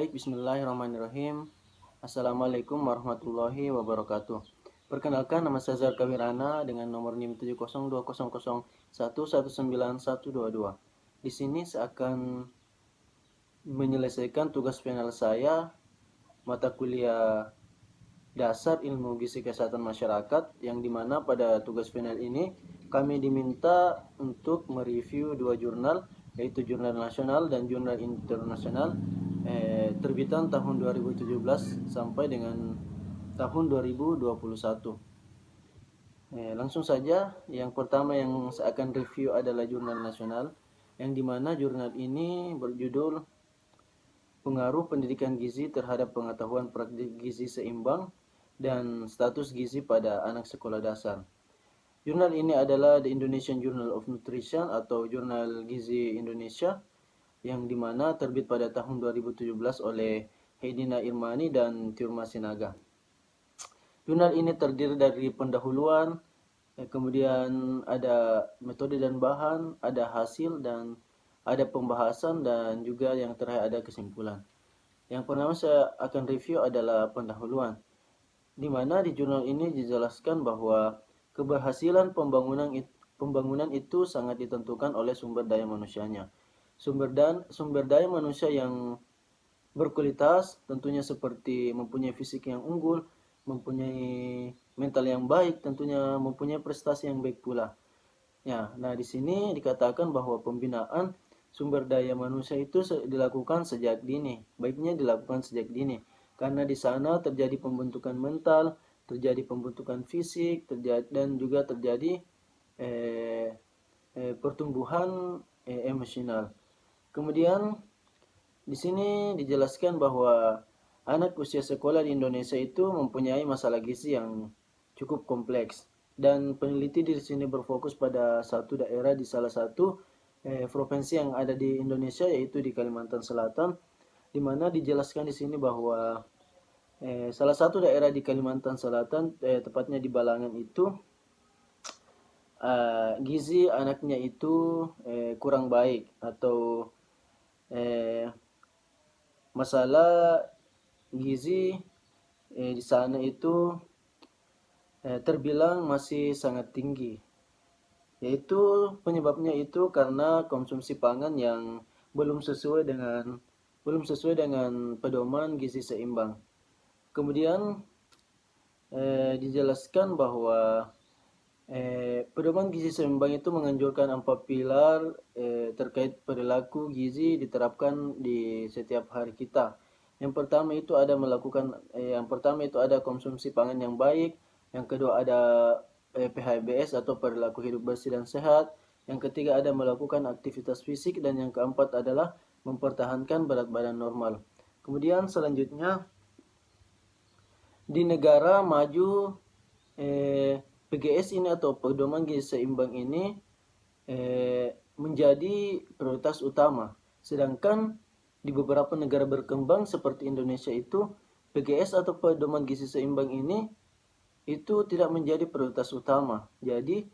Baik, bismillahirrahmanirrahim. Assalamualaikum warahmatullahi wabarakatuh. Perkenalkan, nama saya Zarka Wirana dengan nomor NIM 70200119122. Di sini saya akan menyelesaikan tugas final saya, mata kuliah dasar ilmu gizi kesehatan masyarakat, yang dimana pada tugas final ini kami diminta untuk mereview dua jurnal, yaitu jurnal nasional dan jurnal internasional terbitan tahun 2017 sampai dengan tahun 2021. Langsung saja, yang pertama yang saya akan review adalah jurnal nasional, yang dimana jurnal ini berjudul Pengaruh Pendidikan Gizi Terhadap Pengetahuan Praktik Gizi Seimbang dan Status Gizi pada Anak Sekolah Dasar. Jurnal ini adalah The Indonesian Journal of Nutrition atau Jurnal Gizi Indonesia, yang dimana terbit pada tahun 2017 oleh Hedina Irmani dan Tiurma Sinaga. Jurnal ini terdiri dari pendahuluan, kemudian ada metode dan bahan, ada hasil, dan ada pembahasan, dan juga yang terakhir ada kesimpulan. Yang pertama saya akan review adalah pendahuluan, di mana di jurnal ini dijelaskan bahwa keberhasilan pembangunan itu sangat ditentukan oleh sumber daya manusianya. Sumber daya manusia yang berkualitas tentunya seperti mempunyai fisik yang unggul, mempunyai mental yang baik, tentunya mempunyai prestasi yang baik pula. Ya, nah di sini dikatakan bahwa pembinaan sumber daya manusia itu dilakukan sejak dini. Baiknya dilakukan sejak dini, karena di sana terjadi pembentukan mental, terjadi pembentukan fisik, dan juga terjadi pertumbuhan emosional. Kemudian di sini dijelaskan bahwa anak usia sekolah di Indonesia itu mempunyai masalah gizi yang cukup kompleks, dan peneliti di sini berfokus pada satu daerah di salah satu provinsi yang ada di Indonesia, yaitu di Kalimantan Selatan, di mana dijelaskan di sini bahwa salah satu daerah di Kalimantan Selatan, tepatnya di Balangan itu, gizi anaknya itu kurang baik, atau masalah gizi di sana itu terbilang masih sangat tinggi, yaitu penyebabnya itu karena konsumsi pangan yang belum sesuai dengan pedoman gizi seimbang. Kemudian dijelaskan bahwa pedoman gizi seimbang itu menganjurkan 4 pilar terkait perilaku gizi diterapkan di setiap hari kita. Yang pertama itu ada konsumsi pangan yang baik, yang kedua ada PHBS atau perilaku hidup bersih dan sehat, yang ketiga ada melakukan aktivitas fisik, dan yang keempat adalah mempertahankan berat badan normal. Kemudian selanjutnya, di negara maju PGS ini atau pedoman gizi seimbang ini menjadi prioritas utama. Sedangkan di beberapa negara berkembang seperti Indonesia itu, PGS atau pedoman gizi seimbang ini itu tidak menjadi prioritas utama. Jadi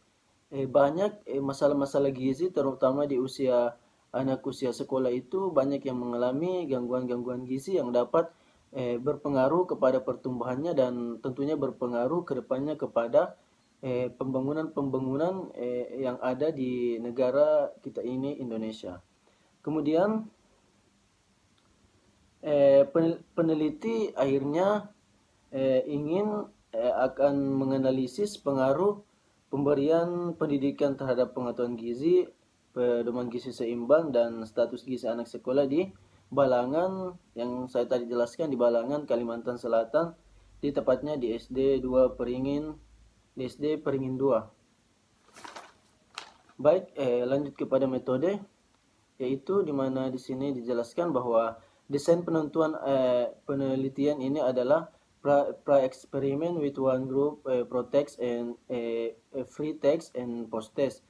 banyak masalah-masalah gizi, terutama di anak usia sekolah itu, banyak yang mengalami gangguan-gangguan gizi yang dapat berpengaruh kepada pertumbuhannya, dan tentunya berpengaruh ke depannya kepada pembangunan yang ada di negara kita ini, Indonesia. Kemudian peneliti akhirnya ingin akan menganalisis pengaruh pemberian pendidikan terhadap pengetahuan gizi, pedoman gizi seimbang, dan status gizi anak sekolah di Balangan, yang saya tadi jelaskan, di Balangan, Kalimantan Selatan, di tepatnya di SD 2 Peringin, di SD Peringin 2. Baik, lanjut kepada metode, yaitu di mana di sini dijelaskan bahwa desain penelitian ini adalah pra-experiment with one group, pro-text and free text and post-test,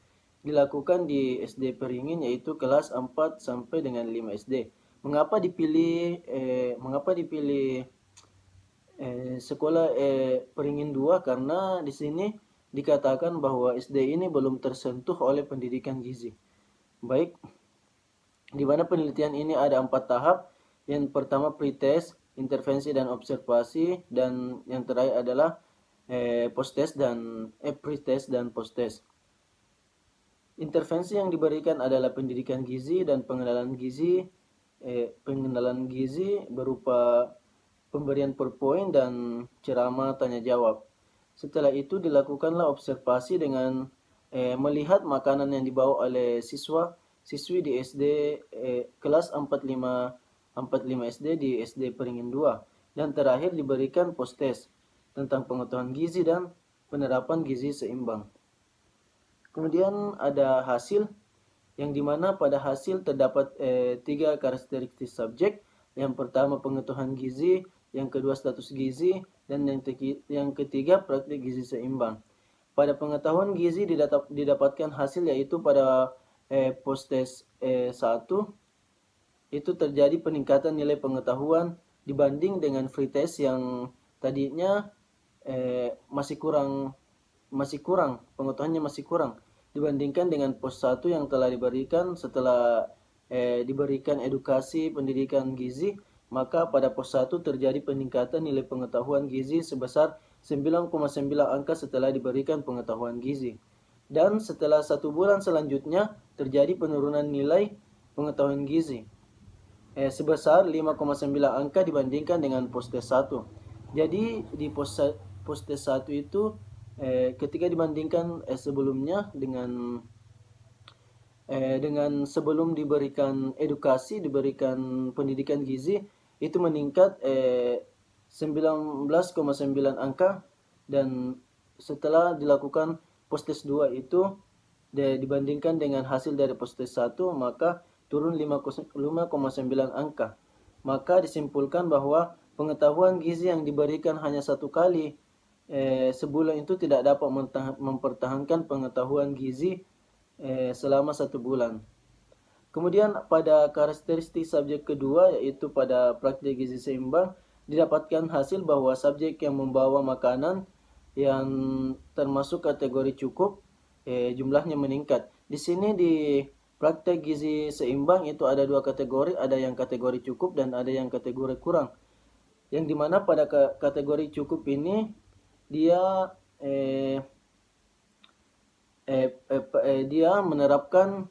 dilakukan di SD Peringin, yaitu kelas 4 sampai dengan 5 SD. Mengapa dipilih sekolah Peringin 2? Karena di sini dikatakan bahwa SD ini belum tersentuh oleh pendidikan gizi. Baik, di mana penelitian ini ada 4 tahap, Yang pertama pretest, intervensi dan observasi, dan yang terakhir adalah post-test dan pretest dan post-test. Intervensi yang diberikan adalah pendidikan gizi dan pengenalan gizi. Pengenalan gizi berupa pemberian PowerPoint dan ceramah tanya jawab. Setelah itu dilakukanlah observasi dengan melihat makanan yang dibawa oleh siswi di SD kelas 45 SD di SD Peringin 2. Dan terakhir diberikan post-test tentang pengetahuan gizi dan penerapan gizi seimbang. Kemudian ada hasil, yang dimana pada hasil terdapat 3 karakteristik subjek. Yang pertama pengetahuan gizi, yang kedua status gizi, dan yang ketiga praktik gizi seimbang. Pada pengetahuan gizi didapatkan hasil yaitu pada post-test 1 itu terjadi peningkatan nilai pengetahuan dibanding dengan free test yang tadinya masih kurang, pengetahuannya masih kurang dibandingkan dengan pos 1 yang telah diberikan setelah diberikan edukasi pendidikan gizi. Maka pada pos 1 terjadi peningkatan nilai pengetahuan gizi sebesar 9,9 angka setelah diberikan pengetahuan gizi. Dan setelah 1 bulan selanjutnya terjadi penurunan nilai pengetahuan gizi sebesar 5,9 angka dibandingkan dengan pos tes 1. Jadi di pos tes 1 itu ketika dibandingkan sebelumnya dengan sebelum diberikan edukasi, diberikan pendidikan gizi, itu meningkat 19,9 angka, dan setelah dilakukan pos tes 2 itu dibandingkan dengan hasil dari pos tes 1 maka turun 5,9 angka. Maka disimpulkan bahwa pengetahuan gizi yang diberikan hanya 1 kali sebulan itu tidak dapat mempertahankan pengetahuan gizi selama 1 bulan. Kemudian pada karakteristik subjek kedua yaitu pada praktik gizi seimbang didapatkan hasil bahwa subjek yang membawa makanan yang termasuk kategori cukup jumlahnya meningkat. Di sini di praktek gizi seimbang itu ada 2 kategori, ada yang kategori cukup dan ada yang kategori kurang. Yang dimana pada kategori cukup ini dia dia menerapkan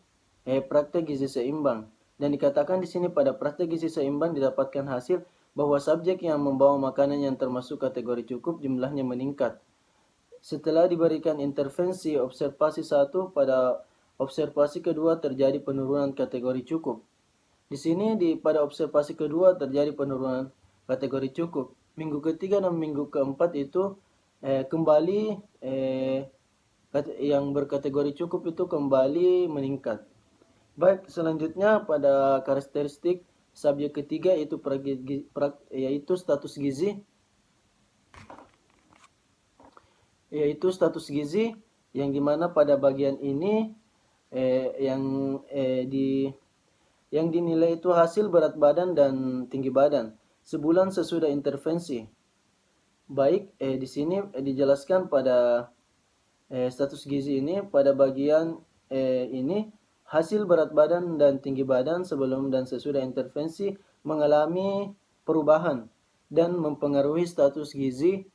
praktek gizi seimbang, dan dikatakan di sini pada praktek gizi seimbang didapatkan hasil bahwa subjek yang membawa makanan yang termasuk kategori cukup jumlahnya meningkat. Setelah diberikan intervensi observasi 1, pada observasi kedua terjadi penurunan kategori cukup. Di sini pada observasi kedua terjadi penurunan kategori cukup. Minggu ketiga dan minggu keempat itu kembali yang berkategori cukup itu kembali meningkat. Baik, selanjutnya pada karakteristik subjek ketiga yaitu status gizi. Yaitu status gizi yang dimana pada bagian ini yang dinilai itu hasil berat badan dan tinggi badan sebulan sesudah intervensi. Baik, di sini dijelaskan pada status gizi ini pada bagian ini hasil berat badan dan tinggi badan sebelum dan sesudah intervensi mengalami perubahan dan mempengaruhi status gizi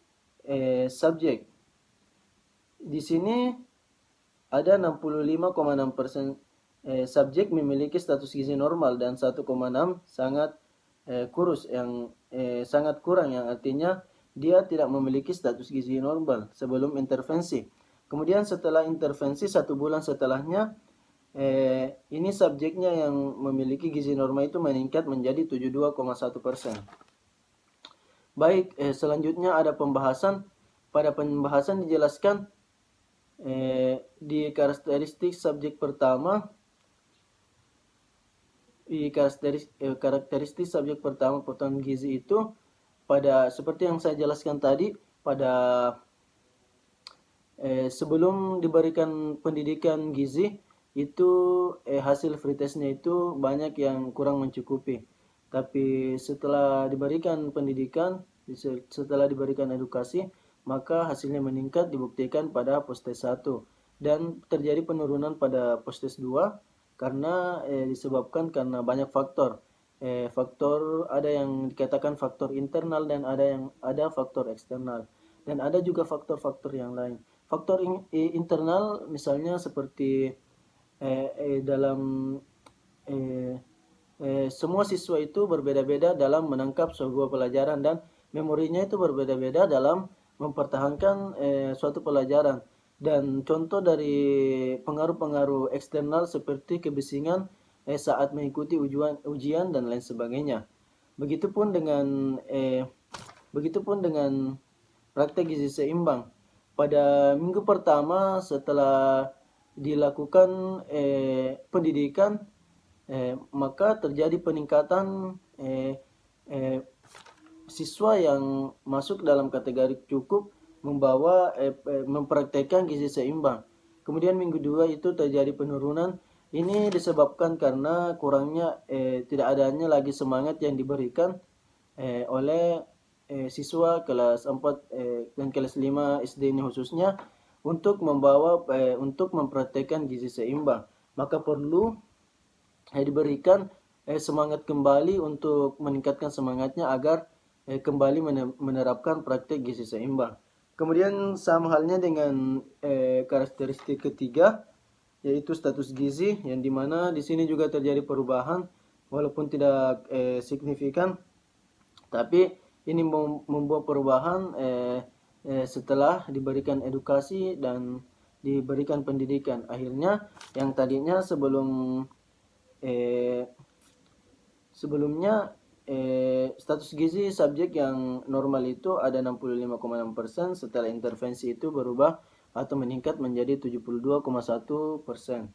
subjek. Di sini ada 65,6% subjek memiliki status gizi normal dan 1,6 sangat kurus, yang sangat kurang, yang artinya dia tidak memiliki status gizi normal sebelum intervensi. Kemudian setelah intervensi 1 bulan setelahnya ini subjeknya yang memiliki gizi normal itu meningkat menjadi 72,1%. Baik, selanjutnya ada pembahasan. Pada pembahasan dijelaskan di karakteristik subjek pertama, karakteristik subjek pertama potongan gizi itu pada seperti yang saya jelaskan tadi, pada sebelum diberikan pendidikan gizi itu hasil free testnya itu banyak yang kurang mencukupi. Tapi setelah diberikan pendidikan, setelah diberikan edukasi, maka hasilnya meningkat dibuktikan pada post test 1, dan terjadi penurunan pada post test 2 karena disebabkan karena banyak faktor. faktor, ada yang dikatakan faktor internal dan ada faktor eksternal, dan ada juga faktor-faktor yang lain. Faktor internal misalnya seperti dalam eh, semua siswa itu berbeda-beda dalam menangkap sebuah pelajaran, dan memorinya itu berbeda-beda dalam mempertahankan suatu pelajaran. Dan contoh dari pengaruh-pengaruh eksternal seperti kebisingan saat mengikuti ujian dan lain sebagainya. Begitupun dengan praktek gizi seimbang. Pada minggu pertama setelah dilakukan pendidikan, maka terjadi peningkatan siswa yang masuk dalam kategori cukup membawa mempraktekkan gizi seimbang. Kemudian minggu 2 itu terjadi penurunan. Ini disebabkan karena kurangnya tidak adanya lagi semangat yang diberikan oleh siswa kelas 4 dan kelas 5 SD ini khususnya untuk untuk mempraktekkan gizi seimbang. Maka perlu diberikan semangat kembali untuk meningkatkan semangatnya agar kembali menerapkan praktek gizi seimbang. Kemudian sama halnya dengan karakteristik ketiga, yaitu status gizi, yang dimana di sini juga terjadi perubahan walaupun tidak signifikan, tapi ini membuat perubahan setelah diberikan edukasi dan diberikan pendidikan. Akhirnya yang tadinya sebelumnya status gizi subjek yang normal itu ada 65,6%, setelah intervensi itu berubah atau meningkat menjadi 72,1%.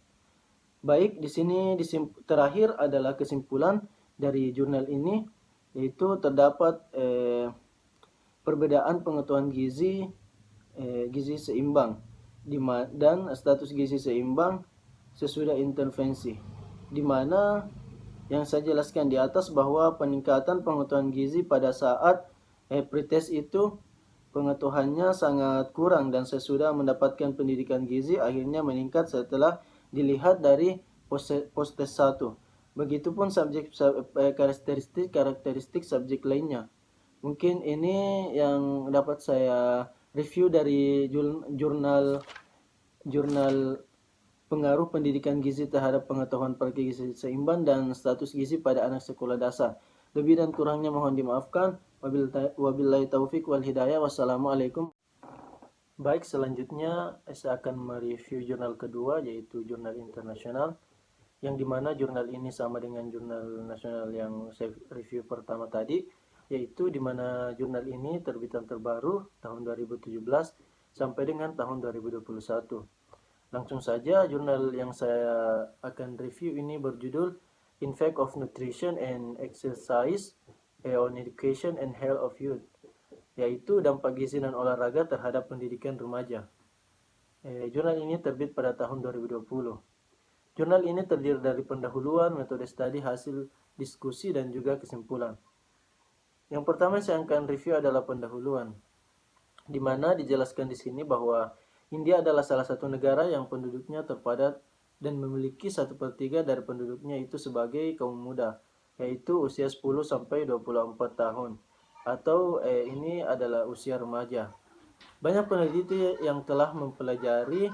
Baik, di sini terakhir adalah kesimpulan dari jurnal ini, yaitu terdapat perbedaan pengetahuan gizi seimbang dan status gizi seimbang sesudah intervensi, di mana yang saya jelaskan di atas bahwa peningkatan pengetahuan gizi pada saat pretest itu pengetahuannya sangat kurang, dan sesudah mendapatkan pendidikan gizi akhirnya meningkat setelah dilihat dari post-test 1. Begitupun karakteristik subjek lainnya. Mungkin ini yang dapat saya review dari jurnal pengaruh pendidikan gizi terhadap pengetahuan praktik gizi seimbang dan status gizi pada anak sekolah dasar. Lebih dan kurangnya mohon dimaafkan. Wabillahi taufik wal hidayah. Wassalamualaikum. Baik, selanjutnya saya akan mereview jurnal kedua, yaitu jurnal internasional, yang dimana jurnal ini sama dengan jurnal nasional yang saya review pertama tadi, yaitu dimana jurnal ini terbitan terbaru tahun 2017 sampai dengan tahun 2021. Langsung saja, jurnal yang saya akan review ini berjudul Impact of Nutrition and Exercise on Education and Health of Youth, yaitu dampak gizi dan olahraga terhadap pendidikan remaja. Jurnal ini terbit pada tahun 2020. Jurnal ini terdiri dari pendahuluan, metode studi, hasil diskusi, dan juga kesimpulan. Yang pertama saya akan review adalah pendahuluan, di mana dijelaskan di sini bahwa India adalah salah satu negara yang penduduknya terpadat dan memiliki 1/3 dari penduduknya itu sebagai kaum muda, yaitu usia 10 sampai 24 tahun, atau ini adalah usia remaja. Banyak peneliti yang telah mempelajari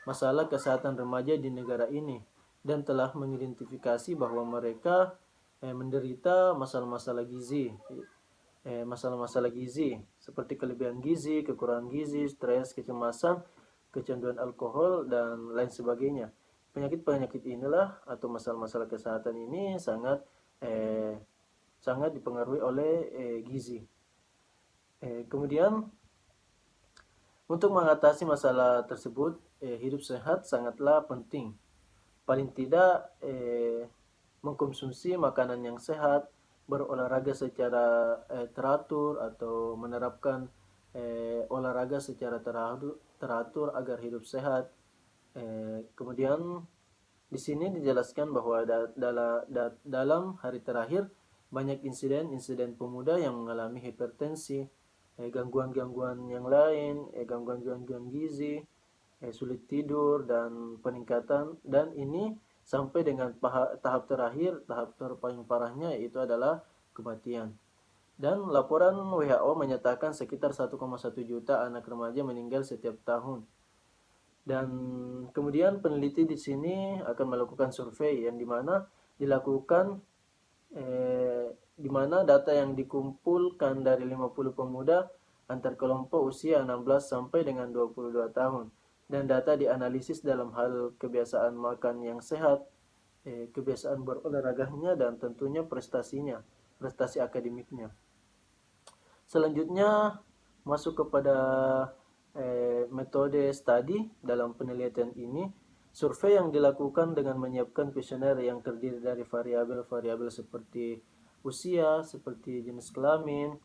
masalah kesehatan remaja di negara ini dan telah mengidentifikasi bahwa mereka menderita masalah-masalah gizi seperti kelebihan gizi, kekurangan gizi, stres, kecemasan, kecanduan alkohol, dan lain sebagainya. Penyakit-penyakit inilah atau masalah-masalah kesehatan ini sangat dipengaruhi oleh gizi. Kemudian untuk mengatasi masalah tersebut, hidup sehat sangatlah penting. Paling tidak mengkonsumsi makanan yang sehat, berolahraga secara teratur, atau menerapkan olahraga secara teratur agar hidup sehat. Kemudian di sini dijelaskan bahwa dalam hari terakhir banyak insiden pemuda yang mengalami hipertensi, gangguan-gangguan yang lain, gangguan-gangguan gizi, sulit tidur, dan peningkatan, dan ini sampai dengan tahap terakhir, tahap terpaling parahnya yaitu adalah kematian. Dan laporan WHO menyatakan sekitar 1,1 juta anak remaja meninggal setiap tahun. Dan kemudian peneliti di sini akan melakukan survei yang dimana dilakukan di mana data yang dikumpulkan dari 50 pemuda antar kelompok usia 16 sampai dengan 22 tahun. Dan data dianalisis dalam hal kebiasaan makan yang sehat, kebiasaan berolahraganya, dan tentunya prestasinya, prestasi akademiknya. Selanjutnya masuk kepada metode studi dalam penelitian ini. Survei yang dilakukan dengan menyiapkan kuesioner yang terdiri dari variabel-variabel seperti usia, seperti jenis kelamin,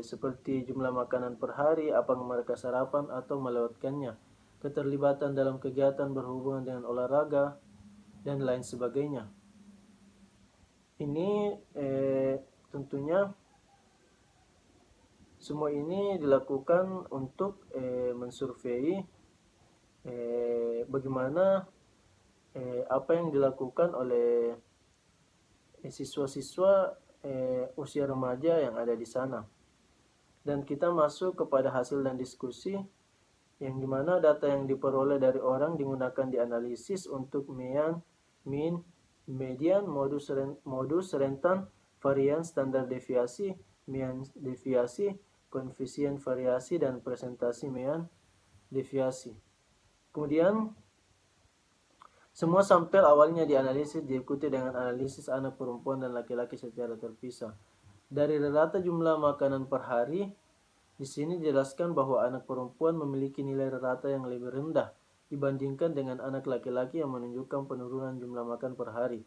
seperti jumlah makanan per hari, apa mereka sarapan atau melewatkannya, keterlibatan dalam kegiatan berhubungan dengan olahraga, dan lain sebagainya. Ini tentunya semua ini dilakukan untuk mensurvei bagaimana apa yang dilakukan oleh siswa-siswa usia remaja yang ada di sana. Dan kita masuk kepada hasil dan diskusi yang dimana data yang diperoleh dari orang digunakan dianalisis untuk mean, median, modus rentan, varian, standar deviasi, mean deviasi, koefisien variasi, dan presentasi mean deviasi. Kemudian semua sampel awalnya dianalisis diikuti dengan analisis anak perempuan dan laki-laki secara terpisah. Dari rata jumlah makanan per hari, di sini dijelaskan bahwa anak perempuan memiliki nilai rata yang lebih rendah dibandingkan dengan anak laki-laki yang menunjukkan penurunan jumlah makan per hari.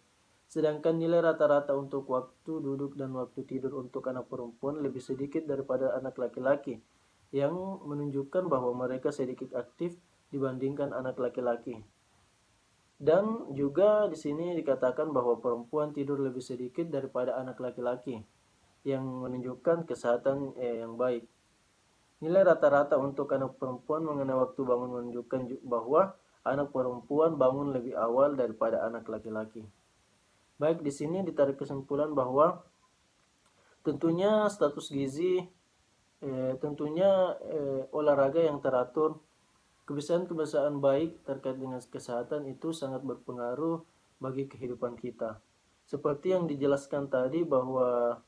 Sedangkan nilai rata-rata untuk waktu duduk dan waktu tidur untuk anak perempuan lebih sedikit daripada anak laki-laki, yang menunjukkan bahwa mereka sedikit aktif dibandingkan anak laki-laki. Dan juga di sini dikatakan bahwa perempuan tidur lebih sedikit daripada anak laki-laki, yang menunjukkan kesehatan yang baik. Nilai rata-rata untuk anak perempuan mengenai waktu bangun menunjukkan bahwa anak perempuan bangun lebih awal daripada anak laki-laki. Baik, di sini ditarik kesimpulan bahwa tentunya status gizi, tentunya olahraga yang teratur, kebiasaan-kebiasaan baik terkait dengan kesehatan itu sangat berpengaruh bagi kehidupan kita. Seperti yang dijelaskan tadi bahwa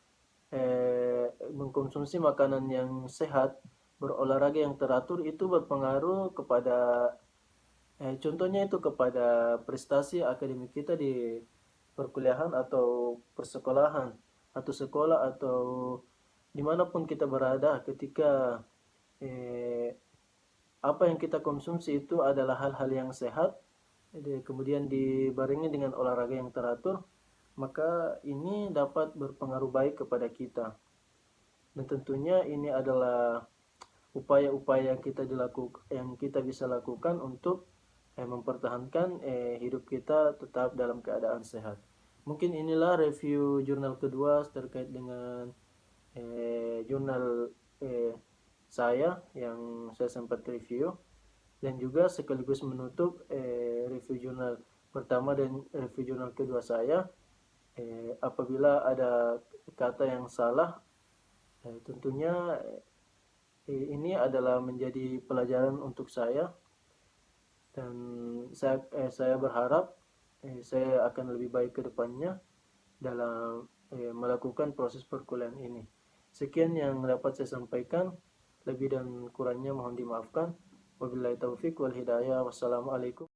mengkonsumsi makanan yang sehat, berolahraga yang teratur itu berpengaruh kepada contohnya itu kepada prestasi akademik kita di perkuliahan atau persekolahan atau sekolah atau dimanapun kita berada ketika apa yang kita konsumsi itu adalah hal-hal yang sehat, kemudian dibarengi dengan olahraga yang teratur, maka ini dapat berpengaruh baik kepada kita. Dan tentunya ini adalah upaya-upaya yang kita bisa lakukan untuk mempertahankan hidup kita tetap dalam keadaan sehat. Mungkin inilah review jurnal kedua terkait dengan jurnal saya yang saya sempat review, dan juga sekaligus menutup review jurnal pertama dan review jurnal kedua saya. Apabila ada kata yang salah, tentunya ini adalah menjadi pelajaran untuk saya, dan saya berharap saya akan lebih baik ke depannya dalam melakukan proses perkuliahan ini. Sekian yang dapat saya sampaikan, lebih dan kurangnya mohon dimaafkan. Wabillahi taufik wal hidayah. Wassalamualaikum.